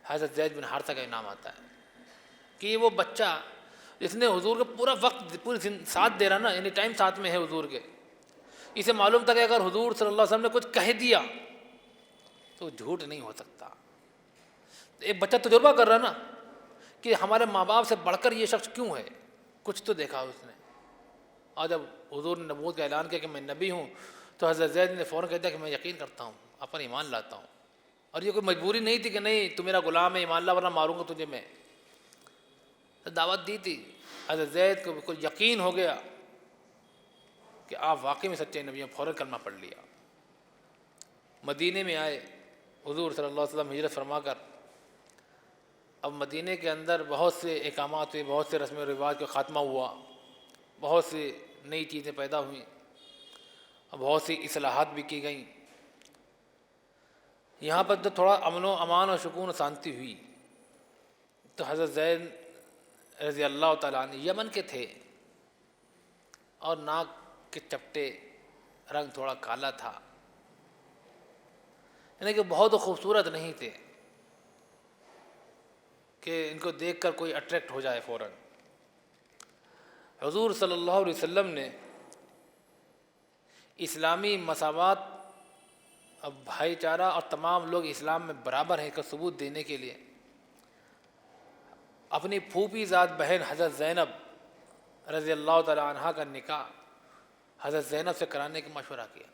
حضرت زید بن حارثہ کا نام آتا ہے کہ یہ وہ بچہ جس نے حضور کا پورا وقت پوری ساتھ دے رہا نا، یعنی ٹائم ساتھ میں ہے حضور کے، اسے معلوم تھا کہ اگر حضور صلی اللہ علیہ وسلم نے کچھ کہہ دیا تو جھوٹ نہیں ہو سکتا۔ ایک بچہ تجربہ کر رہا نا کہ ہمارے ماں باپ سے بڑھ کر یہ شخص کیوں ہے، کچھ تو دیکھا اس نے۔ اور جب حضور نے نبوت کا اعلان کیا کہ میں نبی ہوں تو حضرت زید نے فوراً کہہ دیا کہ میں یقین کرتا ہوں، اپنا ایمان لاتا ہوں۔ اور یہ کوئی مجبوری نہیں تھی کہ نہیں تو میرا غلام ہے، ایمان لا ورنہ ماروں گا تجھے میں۔ دعوت دی تھی، حضرت زید کو بالکل یقین ہو گیا کہ آپ واقعی میں سچے نبی ہیں، فوراً کلمہ پڑھ لیا۔ مدینے میں آئے حضور صلی اللہ علیہ وسلم ہجرت فرما کر۔ اب مدینے کے اندر بہت سے احکامات ہوئے، بہت سے رسم و رواج کا خاتمہ ہوا، بہت سی نئی چیزیں پیدا ہوئیں، اور بہت سی اصلاحات بھی کی گئیں۔ یہاں پر تو تھوڑا امن و امان اور سکون و شانتی ہوئی تو حضرت زید رضی اللہ تعالیٰ عنہ یمن کے تھے اور ناک کے چپٹے، رنگ تھوڑا کالا تھا، یعنی کہ بہت خوبصورت نہیں تھے کہ ان کو دیکھ کر کوئی اٹریکٹ ہو جائے فوراً۔ حضور صلی اللہ علیہ وسلم نے اسلامی مساوات، اب بھائی چارہ اور تمام لوگ اسلام میں برابر ہیں کا ثبوت دینے کے لیے اپنی پھوپھی ذات بہن حضرت زینب رضی اللہ تعالیٰ عنہا کا نکاح حضرت زینب سے کرانے کا مشورہ کیا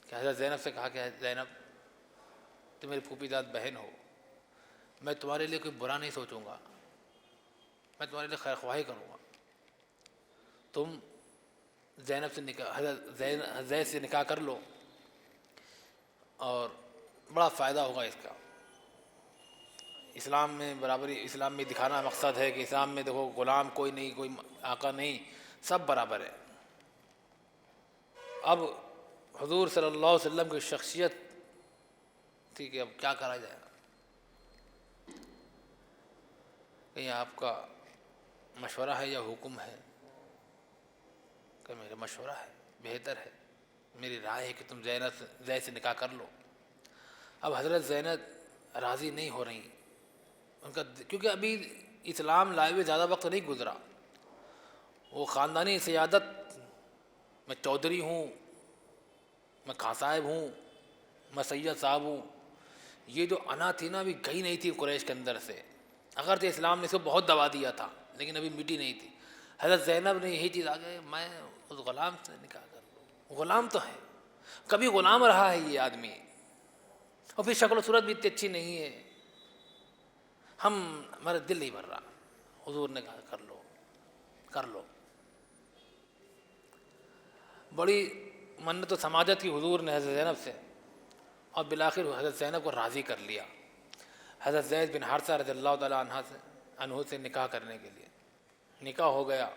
کہ حضرت زینب سے کہا کہ زینب تم میری پھوپھی ذات بہن ہو، میں تمہارے لیے کوئی برا نہیں سوچوں گا، میں تمہارے لیے خیر خواہی کروں گا، تم زینب سے نکاح حضرت زید سے نکاح کر لو اور بڑا فائدہ ہوگا اس کا۔ اسلام میں برابری، اسلام میں دکھانا مقصد ہے کہ اسلام میں دیکھو غلام کوئی نہیں، کوئی آقا نہیں، سب برابر ہے۔ اب حضور صلی اللہ علیہ وسلم کی شخصیت تھی کہ اب کیا کرا جائے، کہ یہ آپ کا مشورہ ہے یا حکم ہے؟ کہ میرا مشورہ ہے، بہتر ہے، میری رائے ہے کہ تم زید سے نکاح کر لو۔ اب حضرت زینب راضی نہیں ہو رہی ان کا، کیونکہ ابھی اسلام لائے ہوئے زیادہ وقت نہیں گزرا، وہ خاندانی سیادت، میں چودھری ہوں، میں خاں صاحب ہوں، میں سید صاحب ہوں، یہ جو انا تھی نا ابھی گئی نہیں تھی قریش کے اندر سے، اگرچہ اسلام نے اس کو بہت دبا دیا تھا لیکن ابھی مٹی نہیں تھی۔ حضرت زینب نے یہی چیز آگے، میں اس غلام سے نکاح کر لوں، غلام تو ہے، کبھی غلام رہا ہے یہ آدمی، اور پھر شکل و صورت بھی اتنی اچھی نہیں ہے، ہمارا دل نہیں بھر رہا۔ حضور نے کہا کر لو، کر لو۔ بڑی منت و سماجت کی حضور نے حضرت زینب سے، اور بالآخر حضرت زینب کو راضی کر لیا حضرت زید بن حارثہ رضی اللہ تعالیٰ عنہ سے نکاح کرنے کے لیے۔ نکاح ہو گیا،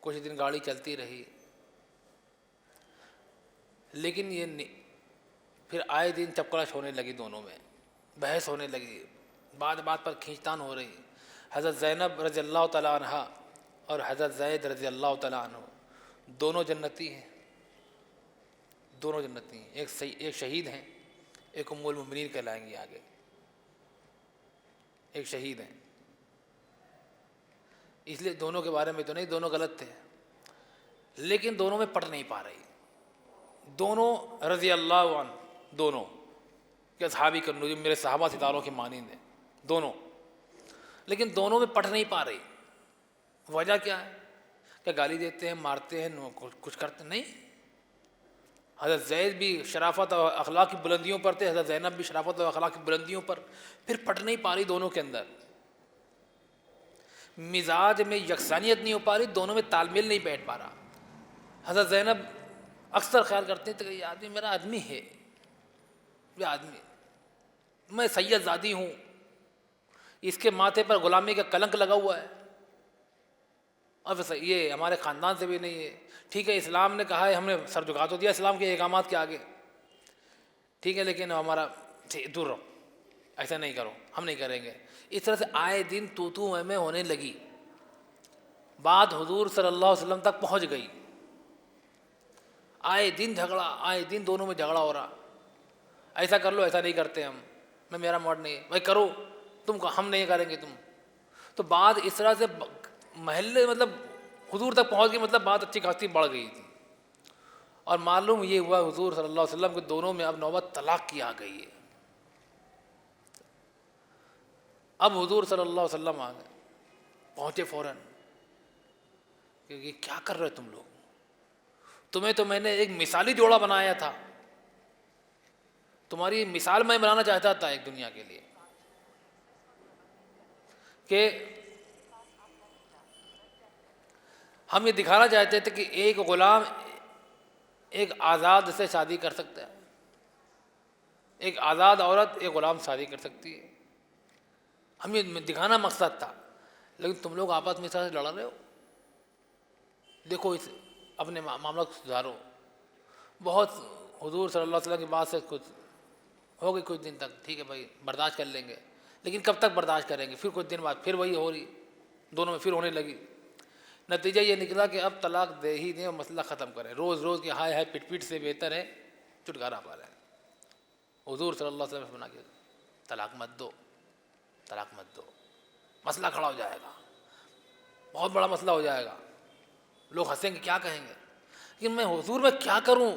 کچھ دن گاڑی چلتی رہی، لیکن یہ پھر آئے دن چپکڑش ہونے لگی، دونوں میں بحث ہونے لگی، بات بات پر کھینچتان ہو رہی۔ حضرت زینب رضی اللہ تعالیٰ عنہ اور حضرت زید رضی اللہ تعالیٰ عنہ دونوں جنتی ہیں، دونوں جنتی ہیں، ایک شہید ہیں، ایک ام المؤمنین کہلائیں گی آگے، ایک شہید ہیں، اس لیے دونوں کے بارے میں تو نہیں، دونوں غلط تھے، لیکن دونوں میں پٹ نہیں پا رہی، دونوں رضی اللہ عنہ، دونوں کہ اصحابی کا نجوم، میرے صحابہ ستاروں کے مانند ہیں دونوں، لیکن دونوں میں پٹ نہیں پا رہی۔ وجہ کیا ہے؟ کہ گالی دیتے ہیں، مارتے ہیں، کچھ کرتے نہیں۔ حضرت زید بھی شرافت اور اخلاق کی بلندیوں پر تھے، حضرت زینب بھی شرافت اور اخلاق کی بلندیوں پر، پھر پٹ نہیں پا رہی دونوں کے اندر، مزاج میں یکسانیت نہیں ہو پا رہی، دونوں میں تال میل نہیں بیٹھ پا رہا۔ حضرت زینب اکثر خیال کرتے تھے کہ یہ آدمی میرا آدمی ہے، یہ آدمی، میں سید زادی ہوں، اس کے ماتھے پر غلامی کا کلنک لگا ہوا ہے، اور یہ ہمارے خاندان سے بھی نہیں ہے۔ ٹھیک ہے، اسلام نے کہا ہے، ہم نے سر جھکا تو دیا اسلام کے احکامات کے آگے، ٹھیک ہے، لیکن ہمارا دور رہو، ایسا نہیں کرو، ہم نہیں کریں گے۔ اس طرح سے آئے دن تو میں ہونے لگی، بات حضور صلی اللہ علیہ وسلم تک پہنچ گئی، آئے دن جھگڑا، آئے دن دونوں میں جھگڑا ہو رہا، ایسا کر لو، ایسا نہیں کرتے ہم، میں میرا موڈ نہیں ہے بھائی کرو تم کو، ہم نہیں کریں گے تم. تو بات اس طرح سے محلے مطلب حضور تک پہنچ گئی، مطلب بات اچھی خاصی بڑھ گئی تھی. اور معلوم یہ ہوا حضور صلی اللہ علیہ وسلم کے دونوں میں اب نوبت طلاق کی آ گئی ہے. اب حضور صلی اللہ علیہ وسلم آ گئے، پہنچے فوراً کہ یہ کیا کر رہے تم لوگ، تمہیں تو میں نے ایک مثالی جوڑا بنایا تھا، تمہاری مثال میں بنانا چاہتا تھا ایک دنیا کے لیے کہ ہم یہ دکھانا چاہتے تھے کہ ایک غلام ایک آزاد سے شادی کر سکتا ہے، ایک آزاد عورت ایک غلام سے شادی کر سکتی ہے. ہم یہ دکھانا مقصد تھا. لیکن تم لوگ آپس میں اس طرح سے لڑ رہے ہو. دیکھو اس اپنے معاملہ کو سدھارو. بہت حضور صلی اللہ علیہ وسلم کی بات سے کچھ ہو گئی کچھ دن تک، ٹھیک ہے بھائی برداشت کر لیں گے، لیکن کب تک برداشت کریں گے؟ پھر کچھ دن بعد پھر وہی ہو رہی، دونوں میں پھر ہونے لگی. نتیجہ یہ نکلا کہ اب طلاق دے ہی دیں اور مسئلہ ختم کریں. روز روز کی ہائے ہائے پٹ پٹ سے بہتر ہے چھٹکارا پا رہے ہیں. حضور صلی اللہ علیہ وسلم بنا کے طلاق مت دو، طلاق مت دو، مسئلہ کھڑا ہو جائے گا، بہت بڑا مسئلہ ہو جائے گا، لوگ ہنسیں گے، کیا کہیں گے. کہ میں حضور میں کیا کروں،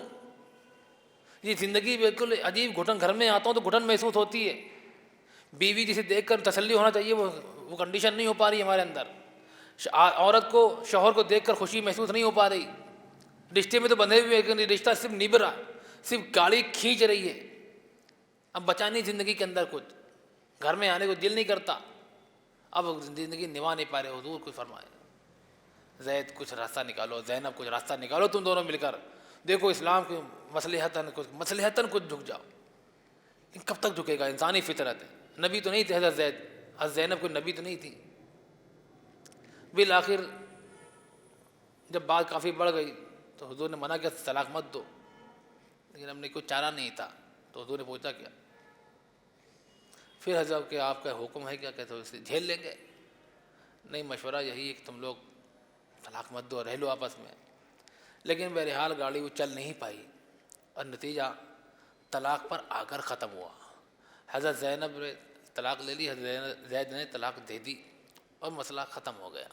یہ زندگی بالکل عجیب، گھٹن گھر میں آتا ہوں تو گھٹن محسوس ہوتی ہے. بیوی جسے دیکھ کر تسلی ہونا چاہیے وہ کنڈیشن نہیں ہو پا رہی ہمارے اندر. عورت کو شوہر کو دیکھ کر خوشی محسوس نہیں ہو پا رہی. رشتے میں تو بندھے ہوئے لیکن رشتہ صرف نبھ رہا، صرف گاڑی کھینچ رہی ہے. اب بچا نہیں زندگی کے اندر کچھ، گھر میں آنے کو دل نہیں کرتا. اب زندگی نبھا نہیں پا رہے. حضور کو فرمائے زید کچھ راستہ نکالو، زینب کچھ راستہ نکالو، تم دونوں مل کر دیکھو اسلام کے مصلحتاً کچھ جھک جاؤ. کب تک جھکے گا؟ انسانی فطرت ہے. نبی تو نہیں تھے حضرت زید، حضرت زینب کوئی نبی تو نہیں تھی. بالآخر جب بات کافی بڑھ گئی تو حضور نے منع کیا طلاق مت دو، لیکن ہم نے کوئی چارہ نہیں تھا. تو حضور نے پوچھا کیا؟ پھر حضرت کہ آپ کا حکم ہے کیا؟ کہتے ہو اسے جھیل لیں گے؟ نہیں، مشورہ یہی ہے کہ تم لوگ طلاق مت دو، رہ لو آپس میں. لیکن بہرحال گاڑی وہ چل نہیں پائی اور نتیجہ طلاق پر آ کر ختم ہوا. حضرت زینب نے طلاق لے لی، حضرت زید نے طلاق دے دی اور مسئلہ ختم ہو گیا.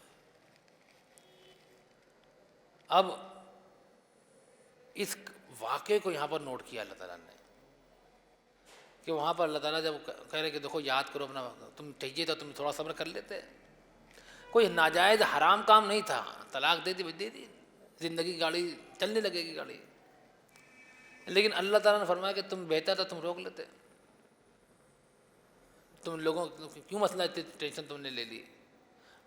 اب اس واقعے کو یہاں پر نوٹ کیا اللہ تعالیٰ نے کہ وہاں پر اللہ تعالیٰ جب کہہ رہے کہ دیکھو یاد کرو اپنا، تم چاہیے تھا تم تھوڑا صبر کر لیتے. کوئی ناجائز حرام کام نہیں تھا، طلاق دے دی، زندگی گاڑی چلنے لگے گی گاڑی. لیکن اللہ تعالیٰ نے فرمایا کہ تم بہتر تھا تم روک لیتے. تم لوگوں کیوں مسئلہ اتنی ٹینشن تم نے لے لی؟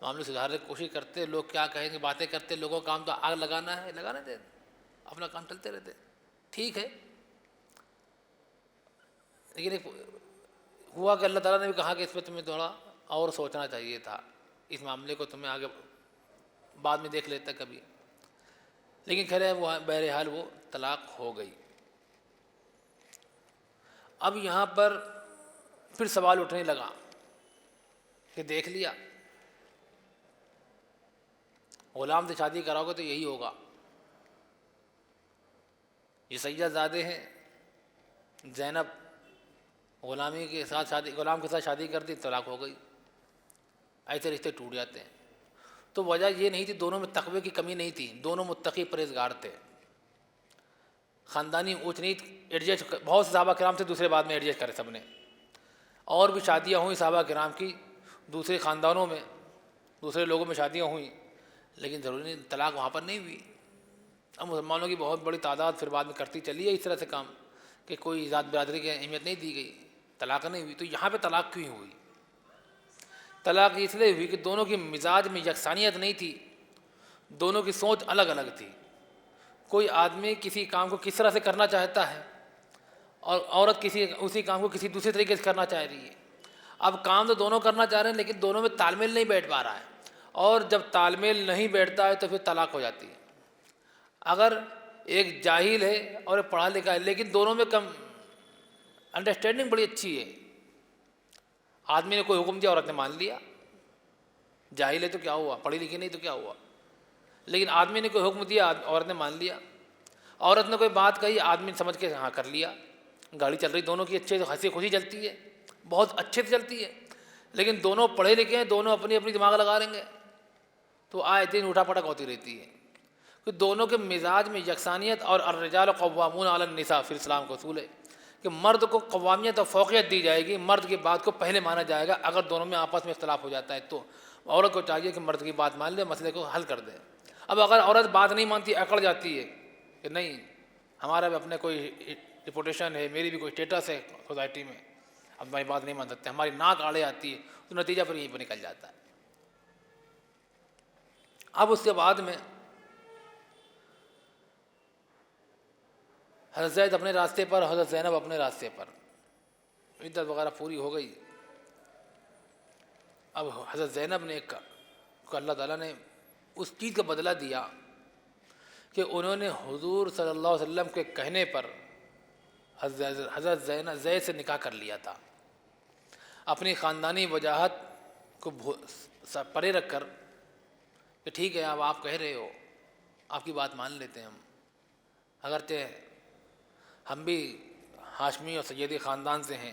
معاملے سدھارنے کی کوشش کرتے، لوگ کیا کہیں گے باتیں کرتے، لوگوں کا کام تو آگ لگانا ہے، لگانے دے، اپنا کام چلتے رہتے. ٹھیک ہے. لیکن ایک ہوا کہ اللہ تعالیٰ نے بھی کہا کہ اس پہ تمہیں تھوڑا اور سوچنا چاہیے تھا، اس معاملے کو تمہیں آگے بعد میں دیکھ لیتا کبھی. لیکن خیر ہے وہ بہرحال وہ طلاق ہو گئی. اب یہاں پر پھر سوال اٹھنے لگا کہ دیکھ لیا، غلام سے شادی کراؤ گے تو یہی ہوگا. یہ سید زادے ہیں، زینب غلام کے ساتھ شادی کر دی، طلاق ہو گئی. ایسے رشتے ٹوٹ جاتے ہیں. تو وجہ یہ نہیں تھی، دونوں میں تقوی کی کمی نہیں تھی، دونوں متقی پرہیزگار تھے. خاندانی اونچ نیچ ایڈجسٹ، بہت سے صحابہ کرام سے دوسرے بعد میں ایڈجسٹ کرے سب نے. اور بھی شادیاں ہوئیں صحابہ کرام کی دوسرے خاندانوں میں، دوسرے لوگوں میں شادیاں ہوئیں، لیکن ضروری نہیں طلاق وہاں پر نہیں ہوئی. اب مسلمانوں کی بہت بڑی تعداد پھر بعد میں کرتی چلی ہے اس طرح سے کام کہ کوئی ذات برادری کی اہمیت نہیں دی گئی، طلاق نہیں ہوئی. تو یہاں پہ طلاق کیوں ہوئی؟ طلاق اس لیے ہوئی کہ دونوں کی مزاج میں یکسانیت نہیں تھی، دونوں کی سوچ الگ الگ تھی. کوئی آدمی کسی کام کو کس طرح سے کرنا چاہتا ہے اور عورت اسی کام کو کسی دوسرے طریقے سے کرنا چاہ رہی ہے. اب کام تو دونوں کرنا چاہ رہے ہیں لیکن دونوں میں تال میل نہیں بیٹھ پا رہا ہے، اور جب تال میل نہیں بیٹھتا ہے تو پھر طلاق ہو جاتی ہے. اگر ایک جاہل ہے اور ایک پڑھا لکھا ہے لیکن دونوں میں کم انڈرسٹینڈنگ بڑی اچھی ہے، آدمی نے کوئی حکم دیا عورت نے مان لیا، جاہل ہے تو کیا ہوا، پڑھی لکھی نہیں تو کیا ہوا، لیکن آدمی نے کوئی حکم دیا عورت نے مان لیا، عورت نے کوئی بات کہی آدمی نے سمجھ کے ہاں کر لیا، گاڑی چل رہی دونوں کی اچھے سے ہنسی خوشی چلتی ہے. بہت اچھے سے چلتی ہے، لیکن دونوں پڑھے لکھے ہیں، دونوں اپنی اپنی دماغ لگا لیں گے تو آئے دن اٹھا پٹک ہوتی رہتی ہے، کہ دونوں کے مزاج میں یکسانیت، اور الرجال قوامون علی النساء فی الاسلام کا اصول ہے کہ مرد کو قوامیت اور فوقیت دی جائے گی، مرد کی بات کو پہلے مانا جائے گا، اگر دونوں میں آپس میں اختلاف ہو جاتا ہے تو عورت کو چاہیے کہ مرد کی بات مان لے، مسئلے کو حل کر دے۔ اب اگر عورت بات نہیں مانتی، اکڑ جاتی ہے کہ نہیں ہمارا بھی اپنے کوئی ریپوٹیشن ہے، میری بھی کوئی اسٹیٹس ہے سوسائٹی میں، اب ہماری بات نہیں مان سکتے، ہماری ناک آڑے آتی ہے، تو نتیجہ پھر یہیں پہ نکل جاتا ہے۔ اب اس کے بعد میں حضرت زید اپنے راستے پر، حضرت زینب اپنے راستے پر، عدت وغیرہ پوری ہو گئی۔ اب حضرت زینب نے کو اللہ تعالیٰ نے اس چیز کا بدلہ دیا کہ انہوں نے حضور صلی اللہ علیہ وسلم کے کہنے پر حضرت زید سے نکاح کر لیا تھا، اپنی خاندانی وجاہت کو پرے رکھ کر کہ ٹھیک ہے اب آپ کہہ رہے ہو، آپ کی بات مان لیتے ہیں ہم، اگرچہ ہم بھی ہاشمی اور سیدی خاندان سے ہیں،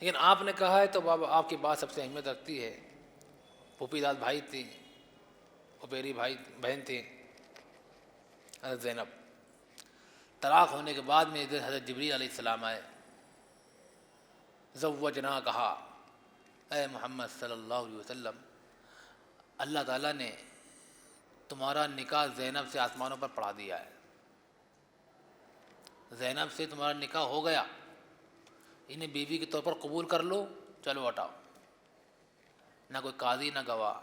لیکن آپ نے کہا ہے تو آپ کی بات سب سے اہمیت رکھتی ہے۔ پھوپھی داد بھائی تھی، پھوپھیری بھائی بہن تھی حضرت زینب۔ طلاق ہونے کے بعد میں ادھر حضرت جبریل علیہ السلام آئے، زوجنا کہا، اے محمد صلی اللہ علیہ وسلم، اللہ تعالیٰ نے تمہارا نکاح زینب سے آسمانوں پر پڑھا دیا ہے، زینب سے تمہارا نکاح ہو گیا، انہیں بیوی کے طور پر قبول کر لو، چلو ہٹاؤ۔ نہ کوئی قاضی نہ گواہ،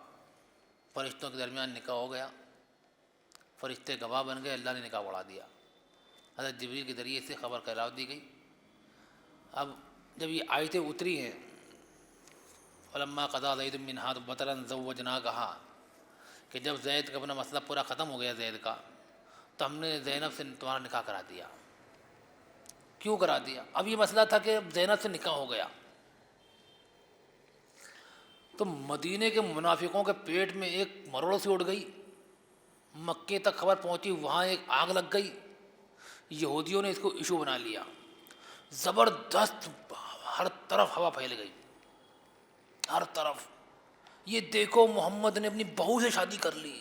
فرشتوں کے درمیان نکاح ہو گیا، فرشتے گواہ بن گئے، اللہ نے نکاح بڑھا دیا، حضرت جبریل کے ذریعے سے خبر کہلا دی گئی۔ اب جب یہ آیتیں اتری ہیں، فلما قضا زید منہا وطرا زوجنا کہا کہ جب زید کا اپنا مسئلہ پورا ختم ہو گیا زید کا، تو ہم نے زینب سے تمہارا نکاح کرا دیا۔ کیوں کرا دیا؟ اب یہ مسئلہ تھا کہ زینب سے نکاح ہو گیا تو مدینے کے منافقوں کے پیٹ میں ایک مروڑ سی اڑ گئی، مکے تک خبر پہنچی، وہاں ایک آگ لگ گئی، یہودیوں نے اس کو ایشو بنا لیا، زبردست ہر طرف ہوا پھیل گئی، ہر طرف یہ دیکھو محمد نے اپنی بہو سے شادی کر لی،